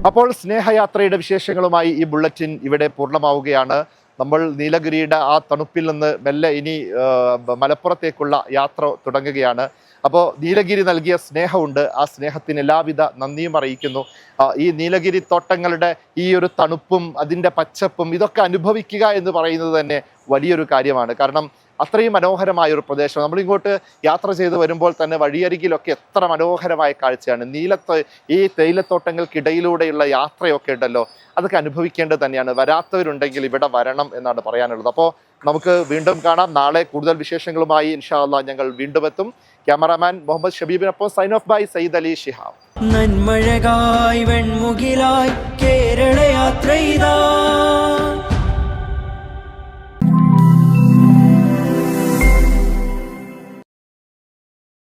അപ്പോൾ സ്നേഹയാത്രയുടെ വിശേഷങ്ങളുമായി ഈ ബുള്ളറ്റിൻ ഇവിടെ പൂർണ്ണമാവുകയാണ്. നമ്മൾ നീലഗിരിയുടെ ആ തണുപ്പിൽ നിന്ന് മെല്ലെ ഇനി മലപ്പുറത്തേക്കുള്ള യാത്ര തുടങ്ങുകയാണ്. അപ്പോൾ നീലഗിരി നൽകിയ സ്നേഹമുണ്ട്, ആ സ്നേഹത്തിന് എല്ലാവിധ നന്ദിയും അറിയിക്കുന്നു. ഈ നീലഗിരി തോട്ടങ്ങളുടെ ഈ ഒരു തണുപ്പും അതിൻ്റെ പച്ചപ്പും ഇതൊക്കെ അനുഭവിക്കുക എന്ന് പറയുന്നത് തന്നെ വലിയൊരു കാര്യമാണ്. കാരണം അത്രയും മനോഹരമായ ഒരു പ്രദേശം. നമ്മളിങ്ങോട്ട് യാത്ര ചെയ്ത് വരുമ്പോൾ തന്നെ വഴിയരികിലൊക്കെ എത്ര മനോഹരമായ കാഴ്ചയാണ്. ഈ തേയിലത്തോട്ടങ്ങൾക്കിടയിലൂടെയുള്ള യാത്രയൊക്കെ ഉണ്ടല്ലോ, അതൊക്കെ അനുഭവിക്കേണ്ടത് തന്നെയാണ്. വരാത്തവരുണ്ടെങ്കിൽ ഇവിടെ വരണം എന്നാണ് പറയാനുള്ളത്. അപ്പോൾ നമുക്ക് വീണ്ടും കാണാം. നാളെ കൂടുതൽ വിശേഷങ്ങളുമായി ഇൻഷാ അല്ലാഹ് ഞങ്ങൾ വീണ്ടും എത്തും. ക്യാമറാമാൻ മുഹമ്മദ് ഷബീബിനൊപ്പം sign off by Sayyid Ali Shihab. നന്മഴകായി വെൺമുകിലായി കേരളയാത്ര ഇതാ.